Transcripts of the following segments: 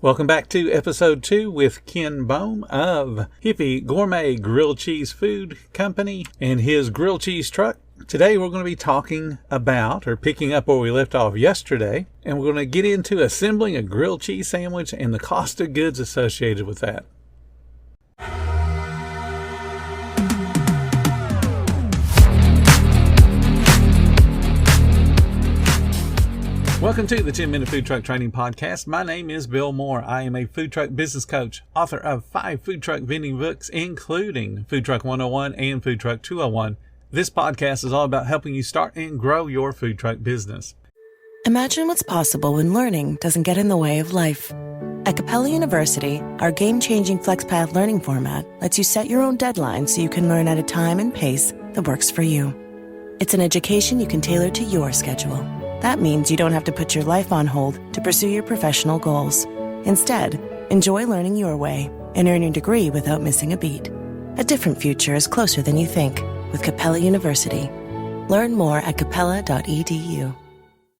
Welcome back to episode 2 with Ken Bohm of Hippie Gourmet Grilled Cheese Food Company and his grilled cheese truck. Today we're going to be talking about, or picking up where we left off yesterday, and we're going to get into assembling a grilled cheese sandwich and the cost of goods associated with that. Welcome to the 10-Minute Food Truck Training Podcast. My name is Bill Moore. I am a food truck business coach, author of 5 food truck vending books, including Food Truck 101 and Food Truck 201. This podcast is all about helping you start and grow your food truck business. Imagine what's possible when learning doesn't get in the way of life. At Capella University, our game-changing FlexPath learning format lets you set your own deadlines so you can learn at a time and pace that works for you. It's an education you can tailor to your schedule. That means you don't have to put your life on hold to pursue your professional goals. Instead, enjoy learning your way and earn your degree without missing a beat. A different future is closer than you think with Capella University. Learn more at capella.edu.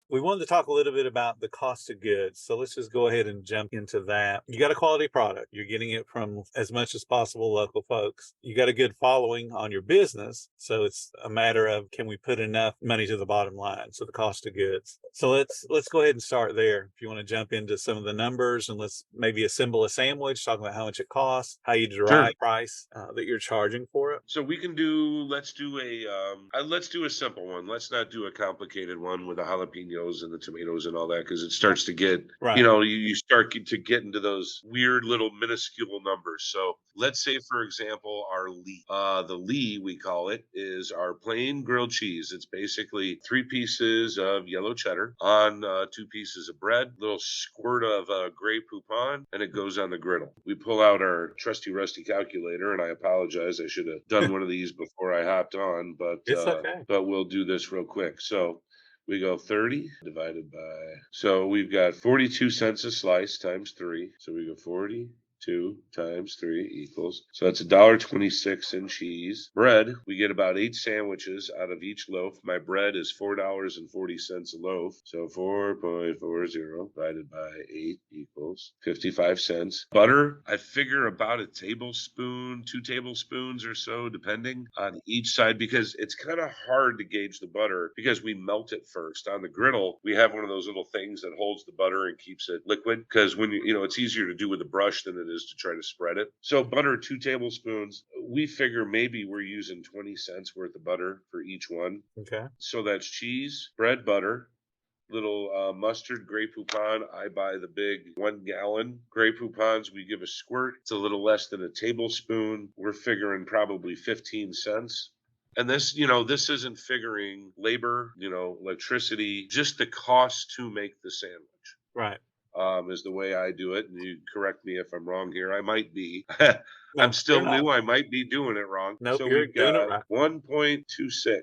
We wanted to talk a little bit about the cost of goods, so let's just go ahead and jump into that. You got a quality product. You're getting it from as much as possible local folks. You got a good following on your business, so it's a matter of, can we put enough money to the bottom line? So the cost of goods. So let's go ahead and start there. If you want to jump into some of the numbers, and let's maybe assemble a sandwich, talking about how much it costs, how you derive the price that you're charging for it. So we can let's do a simple one. Let's not do a complicated one with the jalapenos and the tomatoes and all that, because it starts to get, you start to get into those weird little minuscule numbers. So let's say, for example, our Lee. The Lee, we call it, is our plain grilled cheese. It's basically 3 pieces of yellow cheddar on 2 pieces of bread, little squirt of Grey Poupon, and it goes on the griddle. We pull out our trusty rusty calculator, and I apologize, I should have done one of these before I hopped on, but it's okay. But we'll do this real quick. So we go 30 divided by, so we've got 42 cents a slice times 3. So we go 42 times 3 equals, so that's $1.26 in cheese. Bread, we get about 8 sandwiches out of each loaf. My bread is $4.40 a loaf. So 4.40 divided by 8 equals 55 cents. Butter, I figure about a tablespoon, 2 tablespoons or so, depending on each side, because it's kind of hard to gauge the butter because we melt it first. On the griddle, we have one of those little things that holds the butter and keeps it liquid, because when it's easier to do with a brush than it is to try to spread it. So butter, 2 tablespoons. We figure maybe we're using 20 cents worth of butter for each one. Okay. So that's cheese, bread, butter, little mustard, Grey Poupon. I buy the big 1 gallon Grey Poupons. We give a squirt. It's a little less than a tablespoon. We're figuring probably 15 cents. And this, this isn't figuring labor, electricity, just the cost to make the sandwich. Right. Is the way I do it. And you correct me if I'm wrong here. I might be. No, I'm still new. I might be doing it wrong. Nope, so you're we've doing got it right. 1.26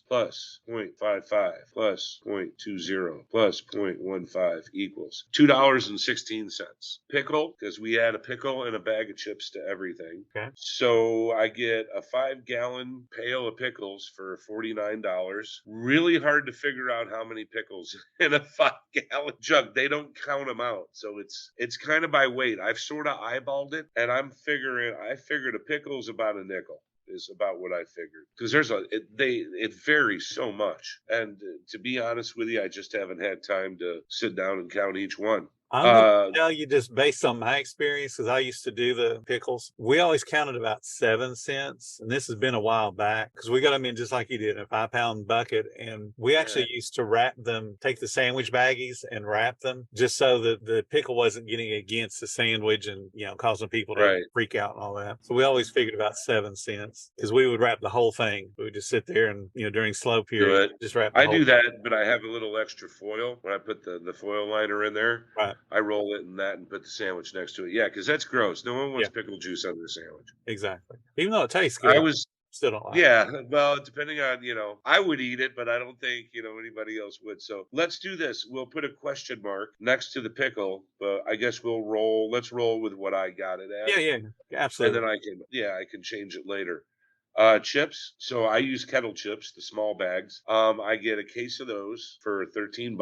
plus 0.55 plus 0.20 plus 0.15 equals $2.16. Pickle, because we add a pickle and a bag of chips to everything. Okay. So I get a 5-gallon pail of pickles for $49. Really hard to figure out how many pickles in a 5-gallon jug. They don't count them out. So it's kind of by weight. I've sort of eyeballed it, and I figured a pickle is about a nickel, is about what I figured, because it varies so much, and to be honest with you, I just haven't had time to sit down and count each one. I'm going to tell you, just based on my experience, because I used to do the pickles, we always counted about 7 cents. And this has been a while back, because we got them in just like you did, in a 5-pound bucket. And we actually used to wrap them, take the sandwich baggies and wrap them, just so that the pickle wasn't getting against the sandwich and, causing people to freak out and all that. So we always figured about 7 cents, because we would wrap the whole thing. We would just sit there and, during slow period, just wrap the whole thing. That, but I have a little extra foil. When I put the foil liner in there, right, I roll it in that and put the sandwich next to it. Yeah, because that's gross. No one wants pickle juice on their sandwich. Exactly. Even though it tastes good, still don't like it. Yeah, well, depending on, I would eat it, but I don't think, anybody else would. So let's do this. We'll put a question mark next to the pickle, but I guess let's roll with what I got it at. Yeah, absolutely. And then I can change it later. Chips. So I use kettle chips, the small bags. I get a case of those for $13.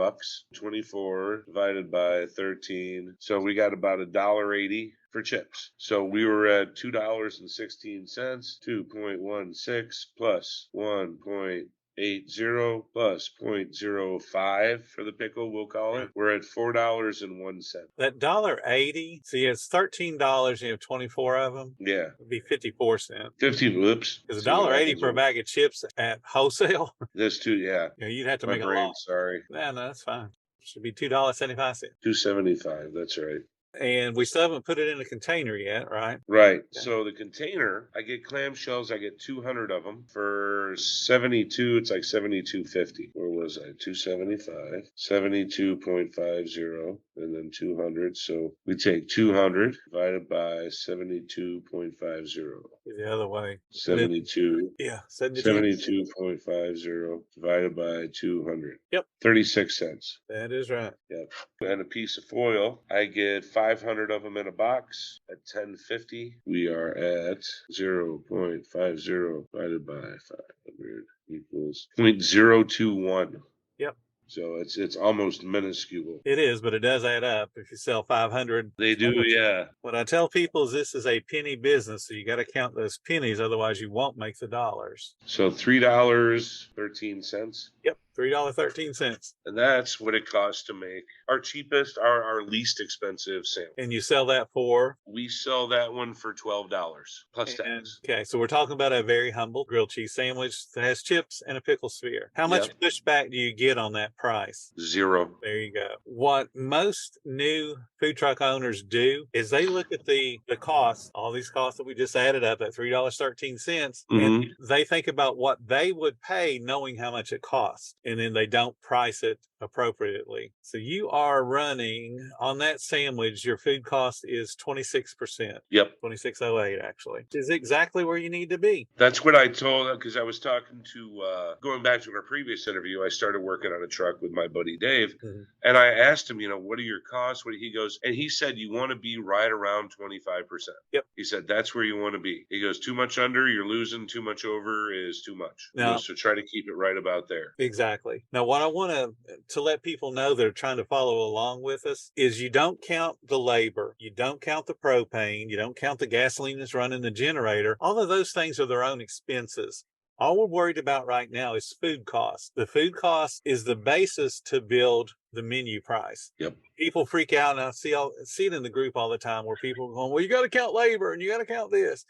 24 divided by 13. So we got about $1.80 for chips. So we were at $2.16, 2.16 plus 1.80 plus 0.05 for the pickle, we'll call it. We're at $4.01. That $1.80, see, it's $13, you have 24 of them. Yeah. It'd be 54 cents. 15, whoops. Because See what $1.80 happens for a when- bag of chips at wholesale, This too, yeah. you'd have to My make a brain, loss. sorry. No, that's fine. Should be $2.75. $2.75, that's right. And we still haven't put it in a container yet, right? Right. So the container, I get clamshells. I get 200 of them for 72. It's like 72.50. Where was I? 275, 72.50, and then 200. So we take 200 divided by 72.50. The other way. 72. Yeah, 72. 72.50 divided by 200. Yep. 36 cents. That is right. Yep. And a piece of foil. I get 500 of them in a box at $10.50. We are at 0.50 divided by 500 equals 0.021. Yep. So it's almost minuscule. It is, but it does add up if you sell 500. They do, yeah. What I tell people is this is a penny business, so you got to count those pennies, otherwise you won't make the dollars. So $3.13. Yep, $3.13. And that's what it costs to make our cheapest, our least expensive sandwich. And you sell that for? We sell that one for $12 plus tax. Okay, so we're talking about a very humble grilled cheese sandwich that has chips and a pickle sphere. How much pushback do you get on that price? 0. There you go. What most new food truck owners do is they look at the costs, all these costs that we just added up at $3.13, and they think about what they would pay knowing how much it costs, and then they don't price it appropriately. So you are running on that sandwich, your food cost is 26%. Yep. 26.08 actually. Which is exactly where you need to be. That's what I told them, because I was talking to, going back to our previous interview, I started working on a truck with my buddy Dave, and I asked him, what are your costs? He goes, and he said, you want to be right around 25%. Yep. He said, that's where you want to be. He goes, too much under, you're losing. Too much over is too much. No. So try to keep it right about there. Exactly. Now, what I want to let people know that are trying to follow along with us is you don't count the labor, you don't count the propane, you don't count the gasoline that's running the generator. All of those things are their own expenses. All we're worried about right now is food costs. The food cost is the basis to build the menu price. Yep. People freak out, and I see it in the group all the time where people are going, well, you got to count labor and you got to count this.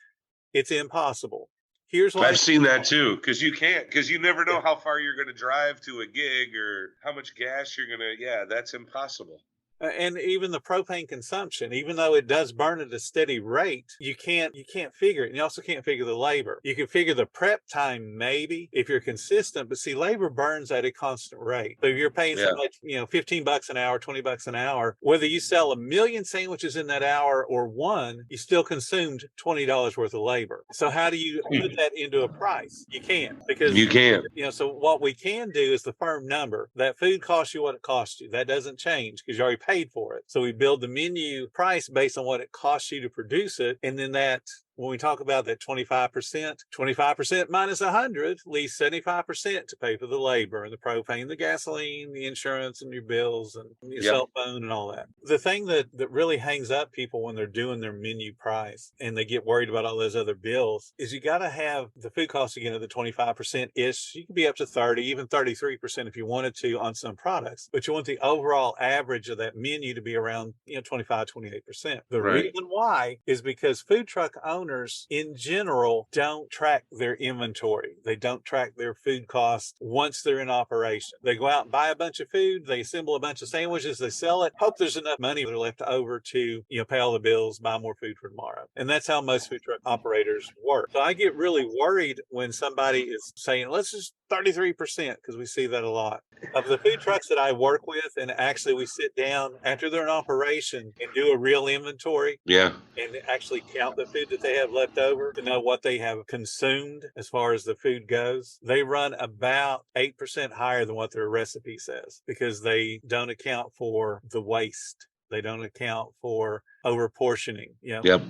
It's impossible. Here's what I've seen that too, because you can't, because you never know how far you're going to drive to a gig or how much gas you're going to. Yeah, that's impossible. And even the propane consumption, even though it does burn at a steady rate, you can't figure it. And you also can't figure the labor. You can figure the prep time maybe if you're consistent, but see, labor burns at a constant rate. So if you're paying so much, $15 an hour, $20 an hour, whether you sell 1 million sandwiches in that hour or one, you still consumed $20 worth of labor. So how do you put that into a price? You can't, because you can't. So what we can do is the firm number. That food costs you what it costs you. That doesn't change because you already paid for it. So we build the menu price based on what it costs you to produce it. And then that, when we talk about that 25% minus 100 leaves 75% to pay for the labor and the propane, the gasoline, the insurance and your bills and your cell phone and all that. The thing that really hangs up people when they're doing their menu price and they get worried about all those other bills is you got to have the food cost again of the 25%-ish. You can be up to 30, even 33% if you wanted to on some products, but you want the overall average of that menu to be around 25-28%. The reason why is because food truck owners in general don't track their inventory. They don't track their food costs once they're in operation. They go out and buy a bunch of food, they assemble a bunch of sandwiches, they sell it, hope there's enough money left over to pay all the bills, buy more food for tomorrow. And that's how most food truck operators work. So I get really worried when somebody is saying, let's just 33%, because we see that a lot. Of the food trucks that I work with, and actually we sit down after they're in operation and do a real inventory. Yeah. And actually count the food that they have left over to know what they have consumed as far as the food goes. They run about 8% higher than what their recipe says because they don't account for the waste. They don't account for over portioning. Yep.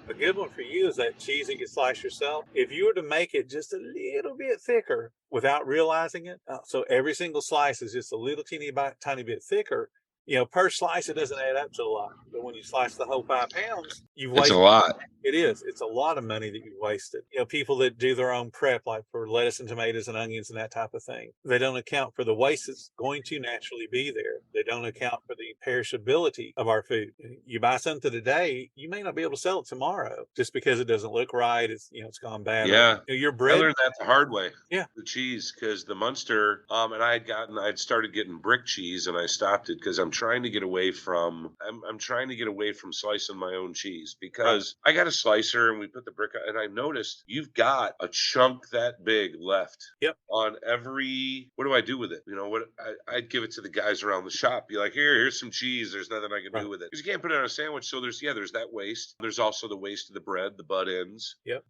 A good one for you is that cheese that you slice yourself. If you were to make it just a little bit thicker without realizing it, so every single slice is just a little tiny bit thicker, per slice, it doesn't add up to a lot. But when you slice the whole 5 pounds, you've It's a wasted. lot. It is. It's a lot of money that you wasted. People that do their own prep, like for lettuce and tomatoes and onions and that type of thing, they don't account for the waste that's going to naturally be there. They don't account for the perishability of our food. You buy something today, you may not be able to sell it tomorrow just because it doesn't look right. It's gone bad. Yeah. Or your I bread. learned that the hard way. Yeah. The cheese, because the Munster, and I'd started getting brick cheese, and I stopped it because I'm trying to get away from slicing my own cheese, because I got a slicer and we put the brick on, and I noticed you've got a chunk that big left. Yep. On every, what do I do with it? I'd give it to the guys around the shop. Be like, here's some cheese. There's nothing I can do with it, because you can't put it on a sandwich. So there's that waste. There's also the waste of the bread, the butt ends. Yep.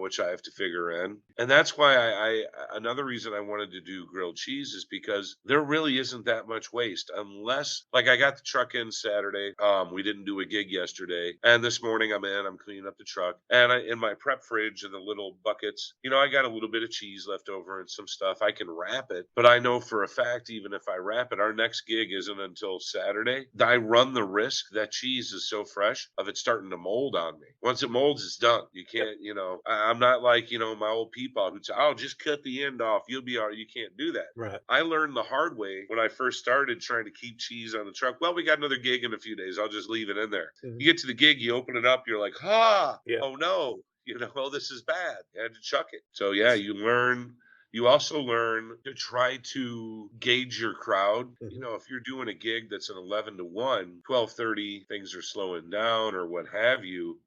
Which I have to figure in, and that's why I another reason I wanted to do grilled cheese is because there really isn't that much waste, unless, like, I got the truck in Saturday. We didn't do a gig yesterday, and this morning I'm cleaning up the truck, and in my prep fridge in the little buckets, I got a little bit of cheese left over and some stuff. I can wrap it, but I know for a fact, even if I wrap it, our next gig isn't until Saturday. I run the risk that cheese is so fresh of it starting to mold on me. Once it molds, it's done. You can't, I'm not like, my old people who'd say, "I'll just cut the end off. You'll be all right." You can't do that. Right. I learned the hard way when I first started trying to keep cheese on the truck. Well, we got another gig in a few days. I'll just leave it in there. Mm-hmm. You get to the gig, you open it up, you're like, oh no, this is bad. You had to chuck it. So yeah, you also learn to try to gauge your crowd. Mm-hmm. If you're doing a gig that's an 11 to 1, 12:30, things are slowing down or what have you.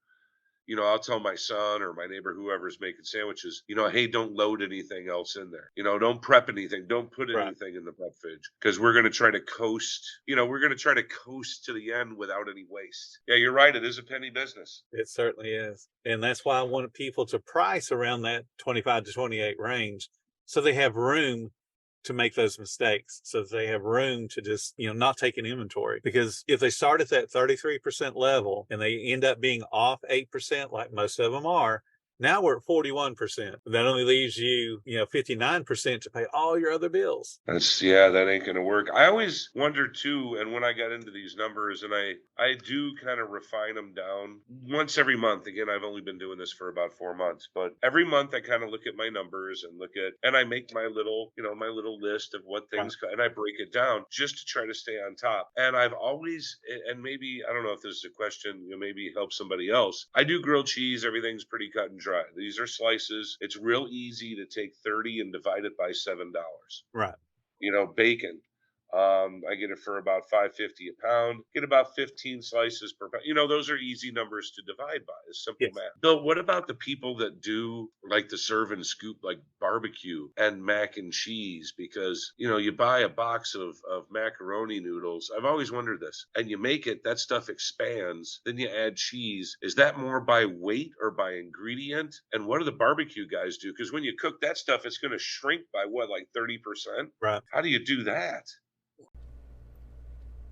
I'll tell my son or my neighbor, whoever's making sandwiches, hey, don't load anything else in there. Don't prep anything. Don't put anything in the prep fridge, because we're going to try to coast. We're going to try to coast to the end without any waste. Yeah, you're right. It is a penny business. It certainly is. And that's why I wanted people to price around that 25 to 28 range, so they have room to make those mistakes, so they have room to just, not take an inventory. Because if they start at that 33% level and they end up being off 8%, like most of them are, now we're at 41%. That only leaves you, 59% to pay all your other bills. That ain't going to work. I always wonder too, and when I got into these numbers, and I do kind of refine them down once every month. Again, I've only been doing this for about 4 months, but every month I kind of look at my numbers and I make my little list of what things, and I break it down just to try to stay on top. And I've always, and maybe, I don't know if this is a question, maybe help somebody else. I do grilled cheese. Everything's pretty cut and dry. These are slices. It's real easy to take 30 and divide it by $7. Right. Bacon. I get it for about $5.50 a pound. Get about 15 slices per pound. Those are easy numbers to divide by. It's simple math. Bill, what about the people that do like the serve and scoop, like barbecue and mac and cheese? Because, you buy a box of macaroni noodles. I've always wondered this. And you make it, that stuff expands. Then you add cheese. Is that more by weight or by ingredient? And what do the barbecue guys do? Because when you cook that stuff, it's going to shrink by like 30%? Right. How do you do that?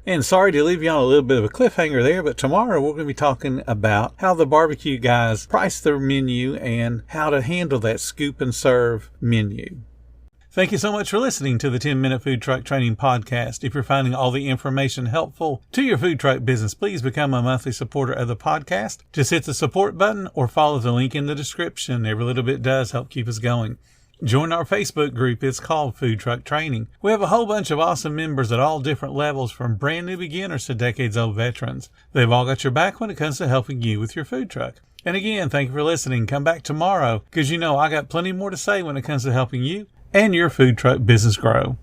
And sorry to leave you on a little bit of a cliffhanger there, but tomorrow we're going to be talking about how the barbecue guys price their menu and how to handle that scoop and serve menu. Thank you so much for listening to the 10-Minute Food Truck Training Podcast. If you're finding all the information helpful to your food truck business, please become a monthly supporter of the podcast. Just hit the support button or follow the link in the description. Every little bit does help keep us going. Join our Facebook group. It's called Food Truck Training. We have a whole bunch of awesome members at all different levels, from brand new beginners to decades-old veterans. They've all got your back when it comes to helping you with your food truck. And again, thank you for listening. Come back tomorrow, because I got plenty more to say when it comes to helping you and your food truck business grow.